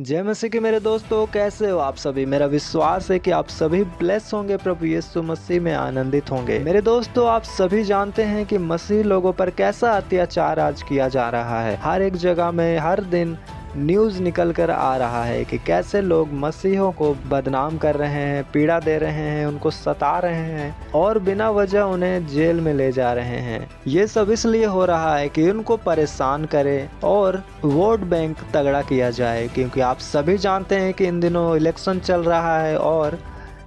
जय मसीह के मेरे दोस्तों, कैसे हो आप सभी। मेरा विश्वास है कि आप सभी ब्लेस होंगे, प्रभु यीशु मसीह में आनंदित होंगे। मेरे दोस्तों, आप सभी जानते हैं कि मसीह लोगों पर कैसा अत्याचार आज किया जा रहा है। हर एक जगह में हर दिन न्यूज़ निकल कर आ रहा है कि कैसे लोग मसीहों को बदनाम कर रहे हैं, पीड़ा दे रहे हैं, उनको सता रहे हैं और बिना वजह उन्हें जेल में ले जा रहे हैं। ये सब इसलिए हो रहा है कि उनको परेशान करे और वोट बैंक तगड़ा किया जाए, क्योंकि आप सभी जानते हैं कि इन दिनों इलेक्शन चल रहा है और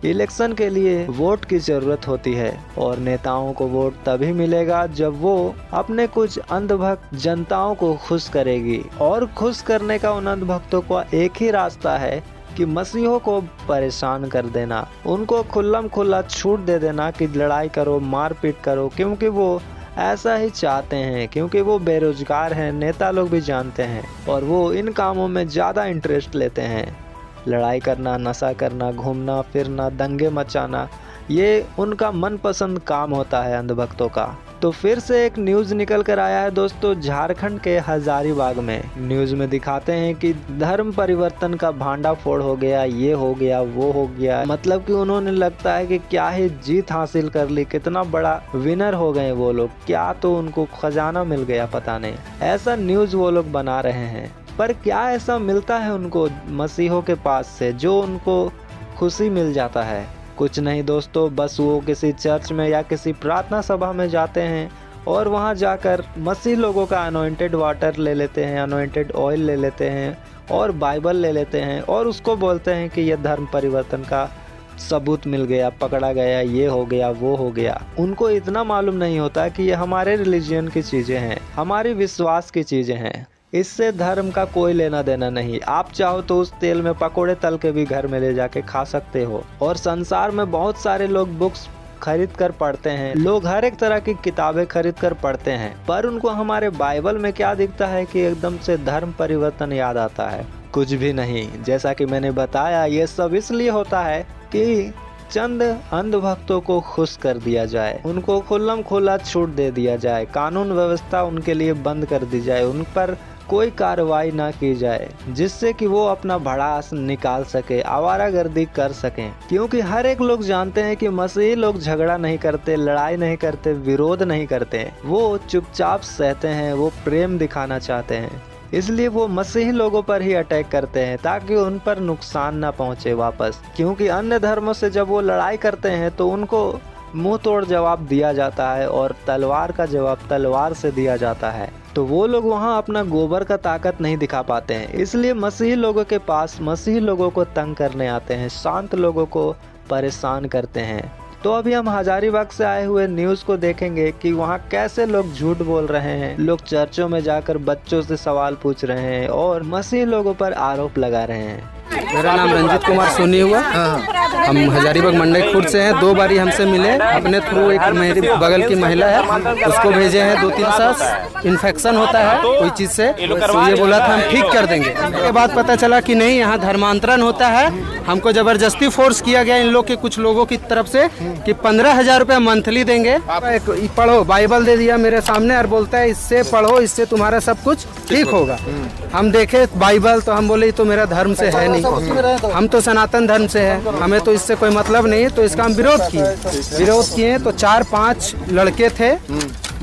इलेक्शन के लिए वोट की ज़रूरत होती है और नेताओं को वोट तभी मिलेगा जब वो अपने कुछ अंधभक्त जनताओं को खुश करेगी। और खुश करने का उन अंधभक्तों का एक ही रास्ता है कि मसीहों को परेशान कर देना, उनको खुल्लम खुल्ला छूट दे देना कि लड़ाई करो, मारपीट करो, क्योंकि वो ऐसा ही चाहते हैं, क्योंकि वो बेरोजगार हैं। नेता लोग भी जानते हैं और वो इन कामों में ज़्यादा इंटरेस्ट लेते हैं। लड़ाई करना, नशा करना, घूमना फिरना, दंगे मचाना, ये उनका मनपसंद काम होता है अंधभक्तों का। तो फिर से एक न्यूज़ निकल कर आया है दोस्तों, झारखंड के हजारीबाग में। न्यूज़ में दिखाते हैं कि धर्म परिवर्तन का भांडाफोड़ हो गया, ये हो गया, वो हो गया। मतलब कि उन्होंने लगता है कि क्या ही जीत हासिल कर ली, कितना बड़ा विनर हो गए वो लोग, क्या तो उनको खजाना मिल गया, पता नहीं। ऐसा न्यूज़ वो लोग बना रहे हैं, पर क्या ऐसा मिलता है उनको मसीहों के पास से जो उनको खुशी मिल जाता है? कुछ नहीं दोस्तों, बस वो किसी चर्च में या किसी प्रार्थना सभा में जाते हैं और वहां जाकर मसीह लोगों का अनॉइंटेड वाटर ले लेते हैं, अनॉइंटेड ऑयल ले लेते हैं और बाइबल ले लेते हैं और उसको बोलते हैं कि यह धर्म परिवर्तन का सबूत मिल गया, पकड़ा गया, ये हो गया, वो हो गया। उनको इतना मालूम नहीं होता कि ये हमारे रिलीजन की चीज़ें हैं, हमारी विश्वास की चीज़ें हैं। इससे धर्म का कोई लेना देना नहीं। आप चाहो तो उस तेल में पकोड़े तल के भी घर में ले जाके खा सकते हो। और संसार में बहुत सारे लोग बुक्स खरीद कर पढ़ते हैं, लोग हर एक तरह की किताबें खरीद कर पढ़ते हैं, पर उनको हमारे बाइबल में क्या दिखता है कि एकदम से धर्म परिवर्तन याद आता है? कुछ भी नहीं। जैसा कि मैंने बताया, ये सब इसलिए होता है कि चंद अंधभक्तों को खुश कर दिया जाए, उनको खुल्लम खुल्ला छूट दे दिया जाए, कानून व्यवस्था उनके लिए बंद कर दी जाए, उन पर कोई कार्रवाई ना की जाए, जिससे कि वो अपना भड़ास निकाल सके, आवारागर्दी कर सकें। क्योंकि हर एक लोग जानते हैं कि मसीही लोग झगड़ा नहीं करते, लड़ाई नहीं करते, विरोध नहीं करते, वो चुपचाप सहते हैं, वो प्रेम दिखाना चाहते हैं। इसलिए वो मसीही लोगों पर ही अटैक करते हैं ताकि उन पर नुकसान ना पहुंचे वापस। क्योंकि अन्य धर्मों से जब वो लड़ाई करते हैं तो उनको मुंह तोड़ जवाब दिया जाता है और तलवार का जवाब तलवार से दिया जाता है। तो वो लोग वहाँ अपना गोबर का ताकत नहीं दिखा पाते हैं। इसलिए मसीही लोगों के पास मसीही लोगों को तंग करने आते हैं, शांत लोगों को परेशान करते हैं। तो अभी हम हजारीबाग से आए हुए न्यूज़ को देखेंगे कि वहाँ कैसे लोग झूठ बोल रहे हैं, लोग चर्चों में जाकर बच्चों से सवाल पूछ रहे हैं और मसीही लोगों पर आरोप लगा रहे हैं। मेरा नाम रंजीत कुमार सोनी हुआ। हम हजारीबाग मंडई खुर्द से हैं। 2 बारी हमसे मिले, अपने थ्रू एक मेरी बगल की महिला है, उसको भेजे हैं 2-3 सांस इन्फेक्शन होता है कोई चीज़ से, तो ये बोला था हम ठीक कर देंगे। उसके बाद पता चला कि नहीं, यहाँ धर्मांतरण होता है। हमको ज़बरदस्ती फोर्स किया गया इन लोग के कुछ लोगों की तरफ से कि 15,000 रुपये मंथली देंगे। पढ़ो, बाइबल दे दिया मेरे सामने और बोलता है इससे पढ़ो, इससे तुम्हारा सब कुछ ठीक होगा। हम देखे बाइबल तो हम बोले तो मेरा धर्म से है नहीं, हम तो सनातन धर्म से है, हमें तो इससे कोई मतलब नहीं। तो इसका हम विरोध किए तो 4-5 लड़के थे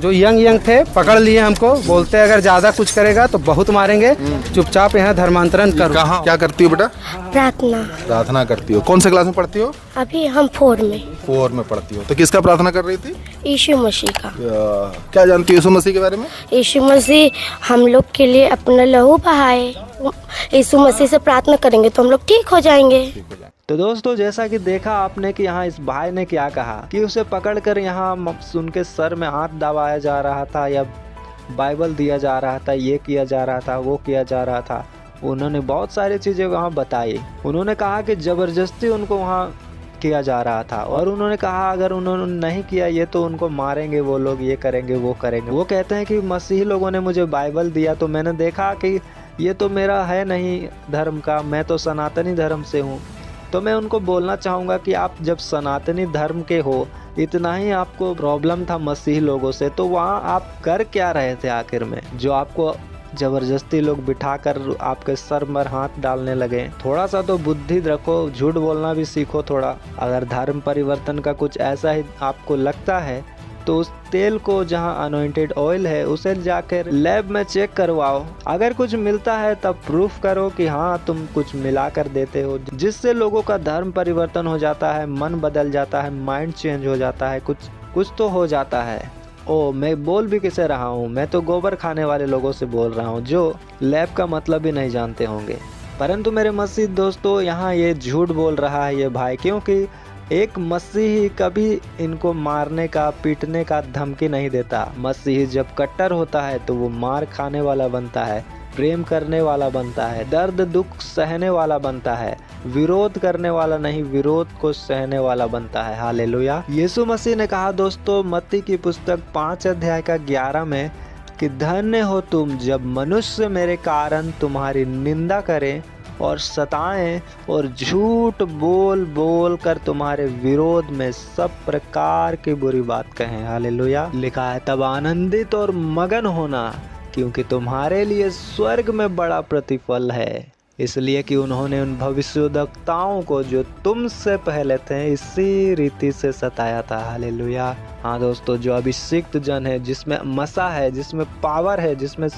जो यंग थे, पकड़ लिए हमको, बोलते हैं अगर ज्यादा कुछ करेगा तो बहुत मारेंगे, चुपचाप यहाँ धर्मांतरण करो। कहाँ क्या करती हो बेटा? प्रार्थना करती हो। कौन से क्लास में पढ़ती हो? अभी हम 4 में पढ़ती हो। तो किसका प्रार्थना कर रही थी? यीशु मसीह का। क्या जानती हो यीशु मसीह के बारे में? यीशु मसीह हम लोग के लिए अपना लहू बहाए। यीशु मसीह से प्रार्थना करेंगे तो हम लोग ठीक हो जाएंगे। तो दोस्तों, जैसा कि देखा आपने कि यहाँ इस भाई ने क्या कहा कि उसे पकड़कर यहाँ उनके सर में हाथ दबाया जा रहा था या बाइबल दिया जा रहा था, ये किया जा रहा था, वो किया जा रहा था। उन्होंने बहुत सारी चीज़ें वहाँ बताई। उन्होंने कहा कि ज़बरदस्ती उनको वहाँ किया जा रहा था और उन्होंने कहा अगर उन्होंने नहीं किया ये तो उनको मारेंगे वो लोग, ये करेंगे, वो करेंगे। वो कहते हैं कि मसीही लोगों ने मुझे बाइबल दिया तो मैंने देखा कि ये तो मेरा है नहीं धर्म का, मैं तो सनातनी धर्म से हूँ। तो मैं उनको बोलना चाहूँगा कि आप जब सनातनी धर्म के हो, इतना ही आपको प्रॉब्लम था मसीही लोगों से, तो वहाँ आप कर क्या रहे थे आखिर में? जो आपको जबरदस्ती लोग बिठाकर आपके सर पर हाथ डालने लगे। थोड़ा सा तो बुद्धि रखो, झूठ बोलना भी सीखो थोड़ा। अगर धर्म परिवर्तन का कुछ ऐसा ही आपको लगता है तो उस तेल को, जहां अनॉइंटेड ऑयल है, उसे जाकर लैब में चेक करवाओ। अगर कुछ मिलता है तब प्रूफ करो कि हाँ तुम कुछ मिला कर देते हो, जिससे लोगों का धर्म परिवर्तन हो जाता है, मन बदल जाता है, माइंड चेंज हो जाता है, कुछ तो हो जाता है। ओ, मैं बोल भी किसे रहा हूँ, मैं तो गोबर खाने वाले लोगों से बोल रहा हूँ जो लैब का मतलब भी नहीं जानते होंगे। परंतु मेरे मसीह दोस्तों, यहाँ ये झूठ बोल रहा है ये भाई, क्योंकि एक मसीही कभी इनको मारने का, पीटने का धमकी नहीं देता। मसीही जब कट्टर होता है तो वो मार खाने वाला बनता है, प्रेम करने वाला बनता है, दर्द दुख सहने वाला बनता है, विरोध करने वाला नहीं, विरोध को सहने वाला बनता है। हालेलुया। यीशु मसीह ने कहा दोस्तों मत्ती की पुस्तक 5 अध्याय का 11 में कि धन्य हो तुम जब मनुष्य मेरे कारण तुम्हारी निंदा करें और सताएं और झूठ बोल बोल कर तुम्हारे विरोध में सब प्रकार की बुरी बात कहें। हालेलुया। लिखा है तब आनंदित और मगन होना, क्योंकि तुम्हारे लिए स्वर्ग में बड़ा प्रतिफल है, इसलिए कि उन्होंने उन भविष्यद्वक्ताओं को जो तुमसे पहले थे इसी रीति से सताया था। हालेलुया। हाँ दोस्तों, जो अभिषिक्त जन है, जिसमें मसा है, जिसमें पावर है, जिसमें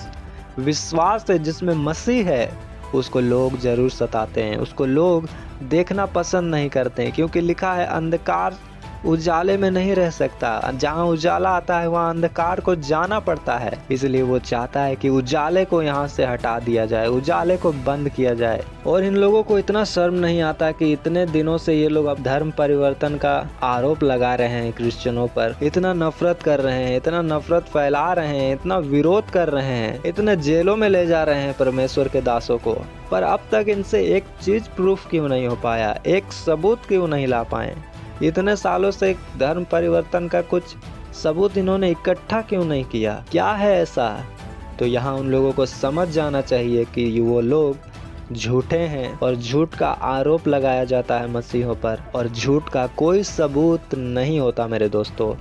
विश्वास है, जिसमें मसीह है, उसको लोग जरूर सताते हैं, उसको लोग देखना पसंद नहीं करते हैं, क्योंकि लिखा है अंधकार उजाले में नहीं रह सकता। जहाँ उजाला आता है वहाँ अंधकार को जाना पड़ता है, इसलिए वो चाहता है कि उजाले को यहाँ से हटा दिया जाए, उजाले को बंद किया जाए। और इन लोगों को इतना शर्म नहीं आता कि इतने दिनों से ये लोग अब धर्म परिवर्तन का आरोप लगा रहे हैं क्रिश्चियनों पर, इतना नफरत कर रहे हैं, इतना नफरत फैला रहे हैं, इतना विरोध कर रहे हैं, इतने जेलों में ले जा रहे हैं परमेश्वर के दासों को, पर अब तक इनसे एक चीज प्रूफ क्यों नहीं हो पाया, एक सबूत क्यों नहीं ला पाए? इतने सालों से धर्म परिवर्तन का कुछ सबूत इन्होंने इकट्ठा क्यों नहीं किया? क्या है ऐसा? तो यहाँ उन लोगों को समझ जाना चाहिए कि वो लोग झूठे हैं और झूठ का आरोप लगाया जाता है मसीहों पर, और झूठ का कोई सबूत नहीं होता मेरे दोस्तों।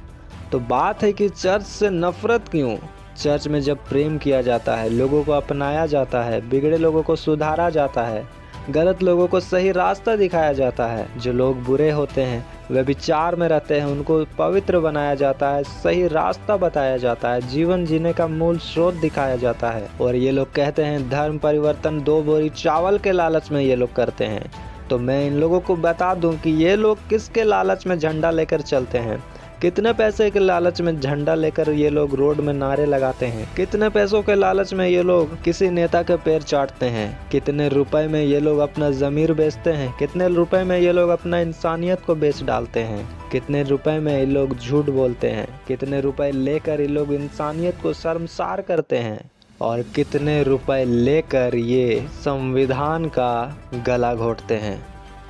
तो बात है कि चर्च से नफरत क्यों? चर्च में जब प्रेम किया जाता है, लोगों को अपनाया जाता है, बिगड़े लोगों को सुधारा जाता है, गलत लोगों को सही रास्ता दिखाया जाता है, जो लोग बुरे होते हैं, वे विचार में रहते हैं, उनको पवित्र बनाया जाता है, सही रास्ता बताया जाता है, जीवन जीने का मूल स्रोत दिखाया जाता है। और ये लोग कहते हैं धर्म परिवर्तन 2 बोरी चावल के लालच में ये लोग करते हैं। तो मैं इन लोगों को बता दूं कि ये लोग किसके लालच में झंडा लेकर चलते हैं, कितने पैसे के लालच में झंडा लेकर ये लोग रोड में नारे लगाते हैं, कितने पैसों के लालच में ये लोग किसी नेता के पैर चाटते हैं, कितने रुपए में ये लोग अपना ज़मीर बेचते हैं, कितने रुपए में ये लोग अपना इंसानियत को बेच डालते हैं, कितने रुपए में ये लोग झूठ बोलते हैं, कितने रुपए लेकर ये लोग इंसानियत को शर्मसार करते हैं, और कितने रुपए लेकर ये संविधान का गला घोटते हैं।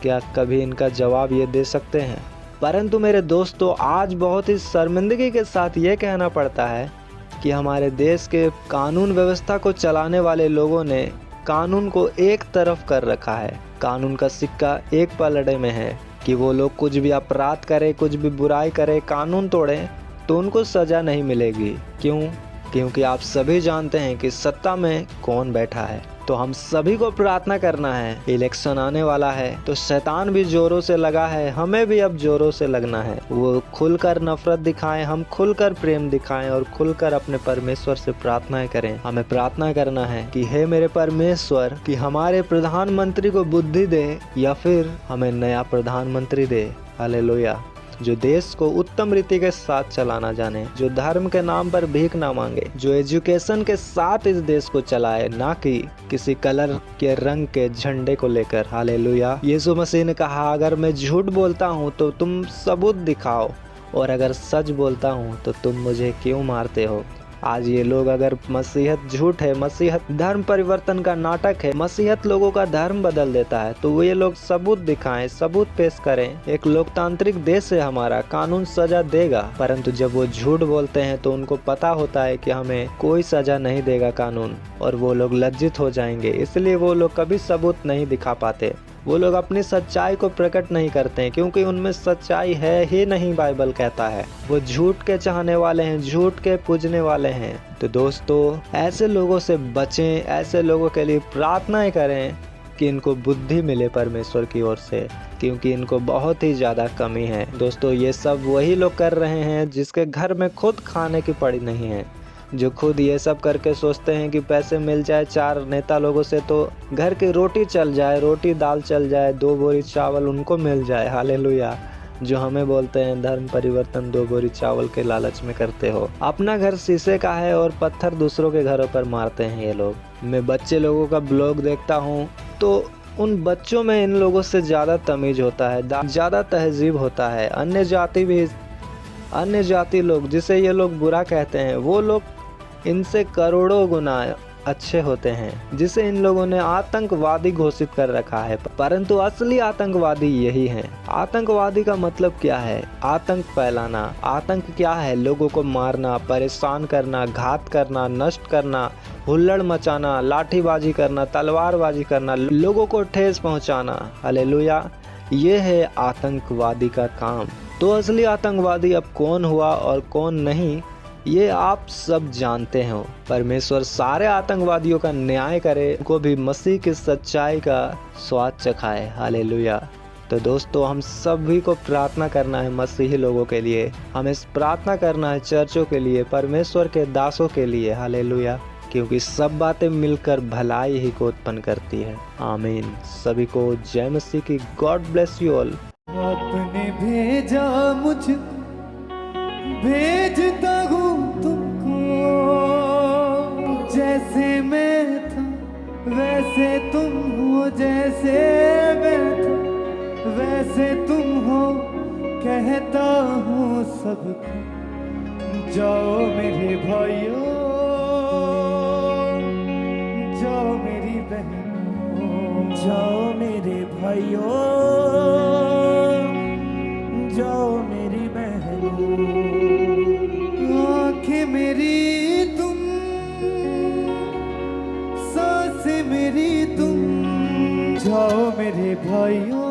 क्या कभी इनका जवाब ये दे सकते हैं? परंतु मेरे दोस्तों, आज बहुत ही शर्मिंदगी के साथ ये कहना पड़ता है कि हमारे देश के कानून व्यवस्था को चलाने वाले लोगों ने कानून को एक तरफ कर रखा है। कानून का सिक्का एक पलड़े में है कि वो लोग कुछ भी अपराध करें, कुछ भी बुराई करें, कानून तोड़ें तो उनको सज़ा नहीं मिलेगी। क्यों? क्योंकि आप सभी जानते हैं कि सत्ता में कौन बैठा है। तो हम सभी को प्रार्थना करना है। इलेक्शन आने वाला है तो शैतान भी जोरों से लगा है, हमें भी अब जोरों से लगना है। वो खुलकर नफरत दिखाएं, हम खुलकर प्रेम दिखाएं और खुलकर अपने परमेश्वर से प्रार्थनाएं करें। हमें प्रार्थना करना है कि हे मेरे परमेश्वर, कि हमारे प्रधानमंत्री को बुद्धि दे या फिर हमें नया प्रधानमंत्री दे। हालेलुया। जो देश को उत्तम रीति के साथ चलाना जाने, जो धर्म के नाम पर भीख ना मांगे, जो एजुकेशन के साथ इस देश को चलाए, ना कि किसी कलर के रंग के झंडे को लेकर। हालेलुया। यीशु मसीह ने कहा, अगर मैं झूठ बोलता हूँ तो तुम सबूत दिखाओ, और अगर सच बोलता हूँ तो तुम मुझे क्यों मारते हो। आज ये लोग, अगर मसीहत झूठ है, मसीहत धर्म परिवर्तन का नाटक है, मसीहत लोगों का धर्म बदल देता है, तो वो ये लोग सबूत दिखाएं, सबूत पेश करें। एक लोकतांत्रिक देश है हमारा, कानून सजा देगा। परंतु जब वो झूठ बोलते हैं तो उनको पता होता है कि हमें कोई सजा नहीं देगा कानून, और वो लोग लज्जित हो जाएंगे, इसलिए वो लोग कभी सबूत नहीं दिखा पाते। वो लोग अपनी सच्चाई को प्रकट नहीं करते हैं, क्योंकि उनमें सच्चाई है ही नहीं, बाइबल कहता है। वो झूठ के चाहने वाले हैं, झूठ के पूजने वाले हैं। तो दोस्तों, ऐसे लोगों से बचें, ऐसे लोगों के लिए प्रार्थनाएं करें कि इनको बुद्धि मिले परमेश्वर की ओर से, क्योंकि इनको बहुत ही ज़्यादा कमी है। दोस्तों, ये सब वही लोग कर रहे हैं जिसके घर में खुद खाने की पड़ी नहीं है, जो खुद ये सब करके सोचते हैं कि पैसे मिल जाए 4 नेता लोगों से तो घर की रोटी चल जाए, रोटी दाल चल जाए, 2 बोरी चावल उनको मिल जाए। हालेलुया। जो हमें बोलते हैं धर्म परिवर्तन 2 बोरी चावल के लालच में करते हो। अपना घर शीशे का है और पत्थर दूसरों के घरों पर मारते हैं ये लोग। मैं बच्चे लोगों का ब्लॉग देखता हूँ तो उन बच्चों में इन लोगों से ज़्यादा तमीज होता है, ज़्यादा तहजीब होता है। अन्य जाति लोग जिसे ये लोग बुरा कहते हैं, वो लोग इनसे करोड़ों गुना अच्छे होते हैं, जिसे इन लोगों ने आतंकवादी घोषित कर रखा है। परंतु असली आतंकवादी यही हैं। आतंकवादी का मतलब क्या है? आतंक फैलाना। आतंक क्या है? लोगों को मारना, परेशान करना, घात करना, नष्ट करना, हुल्लड़ मचाना, लाठीबाजी करना, तलवारबाजी करना, लोगों को ठेस पहुंचाना। हालेलुया। ये है आतंकवादी का काम। तो असली आतंकवादी अब कौन हुआ और कौन नहीं, ये आप सब जानते हो। परमेश्वर सारे आतंकवादियों का न्याय करे, उनको भी मसीह की सच्चाई का स्वाद चखाए। हालेलुया। तो दोस्तों, हम सभी को प्रार्थना करना है मसीही लोगों के लिए, हमें प्रार्थना करना है चर्चों के लिए, परमेश्वर के दासों के लिए। हालेलुया। क्योंकि सब बातें मिलकर भलाई ही को उत्पन्न करती है। आमीन। सभी को जय मसीह की। God bless you all. आपने भेजा मुझको, भेजता हूँ तुमको। जैसे मैं था वैसे तुम हो, जैसे मैं था वैसे तुम हो। कहता हूँ सबको, जाओ मेरे भाइयों, जाओ मेरी बहनों, जाओ मेरे भाइयों, जाओ मेरी बहनों। आँखें मेरी तुम, सांसें मेरी तुम, जाओ मेरे भाइयों,